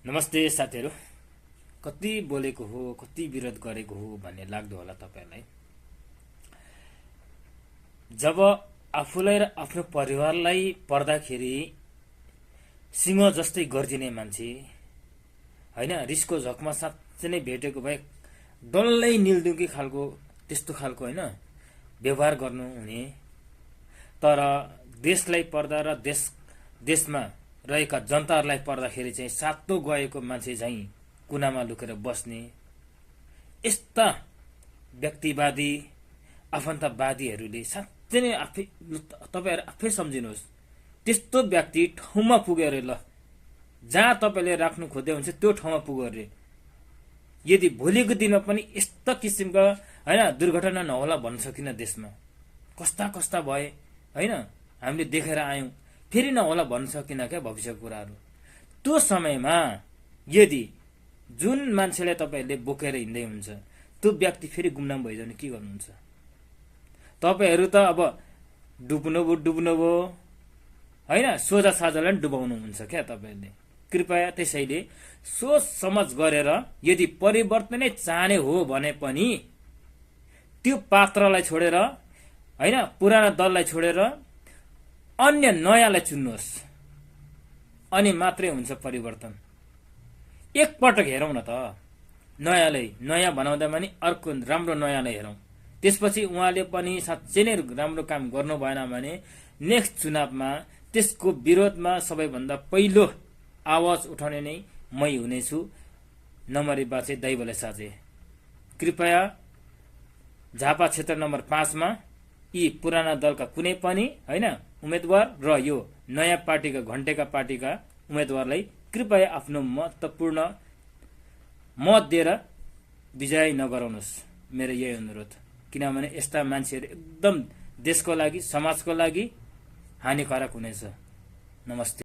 नमस्ते साथीहरू। कति बोलेको हो, कति विरोध गरेको हो भन्ने लाग्दो होला तपाईहरुलाई। जब आफूलाई र आफ्नो परिवारलाई पर्दाखेरि सिंह जस्तै गर्दिने मान्छे हैन, रिसको झकमा साँच्चै नै भेटेको भए डल्लै निल्दुकी खालको त्यस्तो खालको हैन व्यवहार गर्नु हुने, तर देशलाई पर्दा र देशमा रहेका जनताहरूलाई पर्दाखेरि चाहिँ सातो गएको मान्छे झैं कुनामा लुकेर बस्ने यस्ता व्यक्तिवादी आफन्तवादीहरूले साँच्चै नै तपाईहरु आफै सम्झिनुहोस्। त्यस्तो व्यक्ति ठाउँमा पुगेर ल जहाँ तपाईले राख्नु खोज्दै हुन्छ त्यो ठाउँमा पुग्यो रे, यदि भोलिको दिनमा पनि यस्ता किसिमका हैन दुर्घटना नहोला भन्न सकिन। देशमा कस्ता कस्ता भए हैन, हामीले देखेर आयौं, फेरि नहोला भन्न सकिन क्या भविष्यको कुराहरू। त्यो समयमा यदि जुन मान्छेलाई तपाईहरुले बोकेर हिँड्दै हुन्छ त्यो व्यक्ति फेरि गुमनाम भइजाउँ के गर्नुहुन्छ? तपाईहरु त अब डुब्नु भो हैन, सोझा साझालाई डुबाउनु हुन्छ क्या तपाईहरुले। कृपया त्यसैले सोच समझ गरेर यदि परिवर्तनै चाहने हो भने पनि त्यो पात्रलाई छोडेर हैन, पुराना दललाई छोडेर अन्य नयाँलाई चुन्नुहोस्, अनि मात्रै हुन्छ परिवर्तन। एकपटक हेरौं न त, नयाँ बनाउँदा पनि अर्को राम्रो नयाँलाई हेरौं। त्यसपछि उहाँले पनि साँच्चै नै राम्रो काम गर्नु भएन भने नेक्स्ट चुनावमा त्यसको विरोधमा सबैभन्दा पहिलो आवाज उठाउने नै मै हुनेछु। नमरी बाचे दैवले साजे। कृपया झापा क्षेत्र नम्बर 5 मा यी पुराना दलका कुनै पनि हैन उम्मेदवार र यो नयाँ पार्टीका घण्टेका पार्टीका उम्मेदवारलाई कृपया आफ्नो महत्त्वपूर्ण मत दिएर विजय नगराउनुहोस्। मेरो यही अनुरोध, किनभने यस्ता मान्छेहरू एकदम देशको लागि समाजको लागि हानिकारक हुनेछ। नमस्ते।